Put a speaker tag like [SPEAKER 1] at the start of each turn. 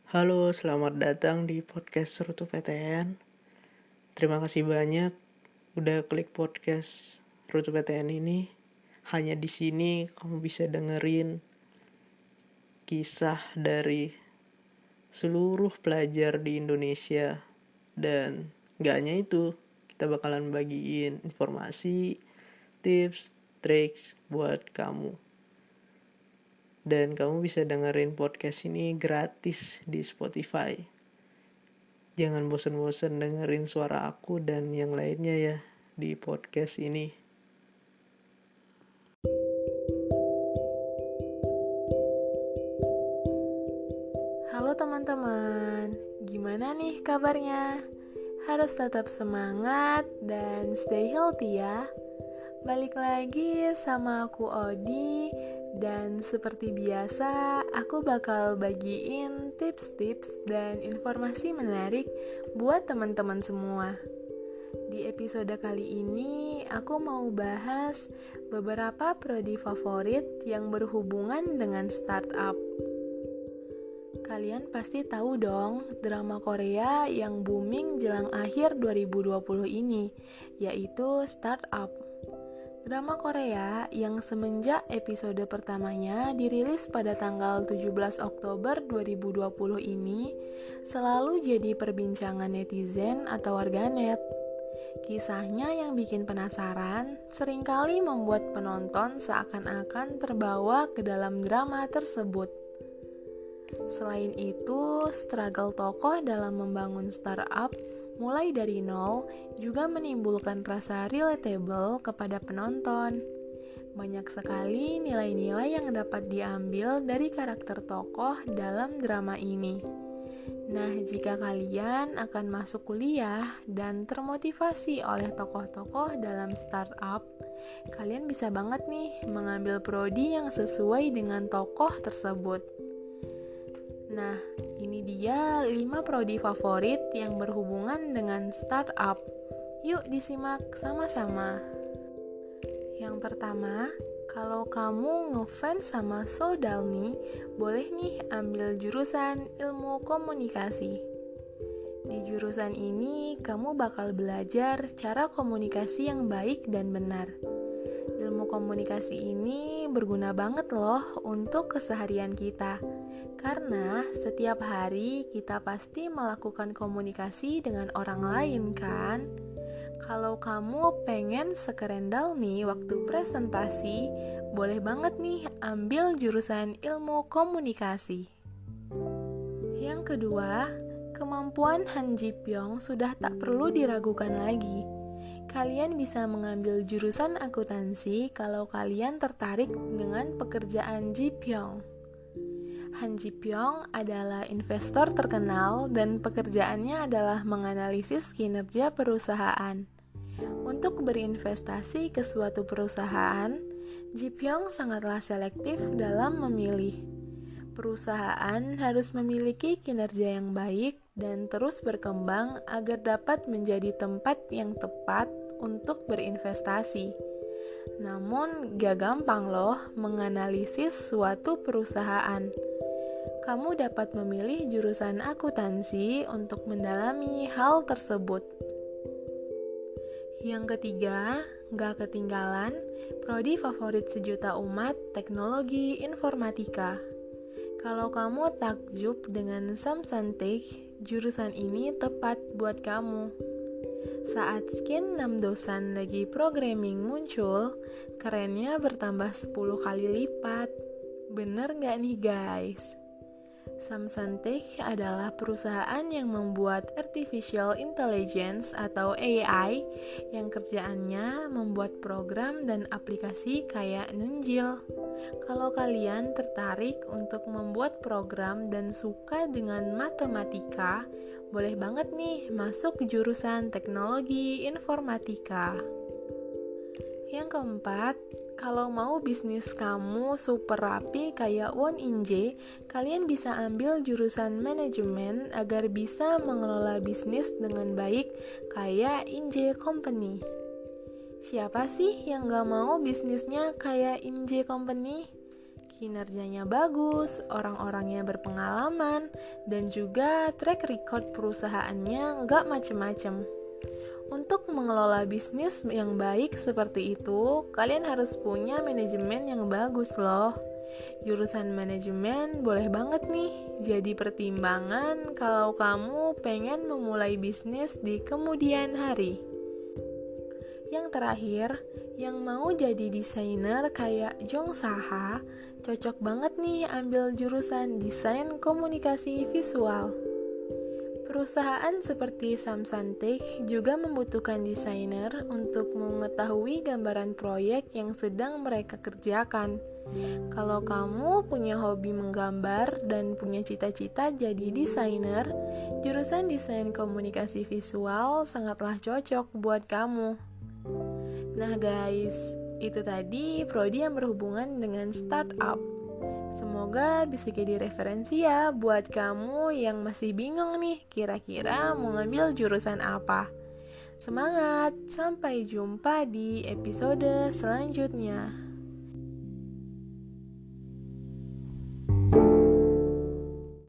[SPEAKER 1] Halo, selamat datang di podcast Serutu PTN. Terima kasih banyak udah klik podcast Serutu PTN ini. Hanya di sini kamu bisa dengerin kisah dari seluruh pelajar di Indonesia. Dan gak hanya itu, kita bakalan bagiin informasi, tips, triks buat kamu. Dan kamu bisa dengerin podcast ini gratis di Spotify. Jangan bosan-bosan dengerin suara aku dan yang lainnya ya di podcast ini.
[SPEAKER 2] Halo teman-teman, gimana nih kabarnya? Harus tetap semangat dan stay healthy ya. Balik lagi sama aku Odi. Dan seperti biasa, aku bakal bagiin tips-tips dan informasi menarik buat teman-teman semua. Di episode kali ini, aku mau bahas beberapa prodi favorit yang berhubungan dengan startup. Kalian pasti tahu dong drama Korea yang booming jelang akhir 2020 ini, yaitu Startup. Drama Korea yang semenjak episode pertamanya dirilis pada tanggal 17 Oktober 2020 ini selalu jadi perbincangan netizen atau warganet. Kisahnya yang bikin penasaran seringkali membuat penonton seakan-akan terbawa ke dalam drama tersebut. Selain itu, struggle tokoh dalam membangun startup mulai dari nol juga menimbulkan rasa relatable kepada penonton. Banyak sekali nilai-nilai yang dapat diambil dari karakter tokoh dalam drama ini. Nah, jika kalian akan masuk kuliah dan termotivasi oleh tokoh-tokoh dalam startup, kalian bisa banget nih mengambil prodi yang sesuai dengan tokoh tersebut. Nah, ini dia 5 prodi favorit yang berhubungan dengan startup. Yuk disimak sama-sama. Yang pertama, kalau kamu ngefans sama Sodalni, boleh nih ambil jurusan ilmu komunikasi. Di jurusan ini, kamu bakal belajar cara komunikasi yang baik dan benar. Ilmu komunikasi ini berguna banget loh untuk keseharian kita. Karena setiap hari kita pasti melakukan komunikasi dengan orang lain kan? Kalau kamu pengen sekeren Dalmi waktu presentasi, boleh banget nih ambil jurusan ilmu komunikasi. Yang kedua, kemampuan Han Ji Pyong sudah tak perlu diragukan lagi. Kalian bisa mengambil jurusan akuntansi kalau kalian tertarik dengan pekerjaan Ji Pyong. Han Ji Pyong adalah investor terkenal dan pekerjaannya adalah menganalisis kinerja perusahaan. Untuk berinvestasi ke suatu perusahaan, Ji Pyong sangatlah selektif dalam memilih. Perusahaan harus memiliki kinerja yang baik dan terus berkembang agar dapat menjadi tempat yang tepat untuk berinvestasi. Namun, gak gampang loh menganalisis suatu perusahaan. Kamu dapat memilih jurusan akuntansi untuk mendalami hal tersebut. Yang ketiga, gak ketinggalan, prodi favorit sejuta umat, teknologi informatika. Kalau kamu takjub dengan Samsantek, jurusan ini tepat buat kamu. Saat Skin 6 dosan lagi programming muncul, kerennya bertambah 10 kali lipat. Bener gak nih guys? Samsantek adalah perusahaan yang membuat artificial intelligence atau AI yang kerjaannya membuat program dan aplikasi kayak Nunjil. Kalau kalian tertarik untuk membuat program dan suka dengan matematika, boleh banget nih masuk jurusan teknologi informatika. Yang keempat, kalau mau bisnis kamu super rapi kayak Won Inje, kalian bisa ambil jurusan manajemen agar bisa mengelola bisnis dengan baik kayak Inje Company. Siapa sih yang gak mau bisnisnya kayak Inje Company? kinerjanya bagus, orang-orangnya berpengalaman, dan juga track record perusahaannya nggak macem-macem. Untuk mengelola bisnis yang baik seperti itu, kalian harus punya manajemen yang bagus loh. Jurusan manajemen boleh banget nih jadi pertimbangan kalau kamu pengen memulai bisnis di kemudian hari. Yang terakhir, yang mau jadi desainer kayak Jong Saha, cocok banget nih ambil jurusan desain komunikasi visual. Perusahaan seperti Samsung juga membutuhkan desainer untuk mengetahui gambaran proyek yang sedang mereka kerjakan. Kalau kamu punya hobi menggambar dan punya cita-cita jadi desainer, jurusan desain komunikasi visual sangatlah cocok buat kamu. Nah guys, itu tadi prodi yang berhubungan dengan startup. Semoga bisa jadi referensi ya buat kamu yang masih bingung nih kira-kira mau ngambil jurusan apa. Semangat, sampai jumpa di episode selanjutnya.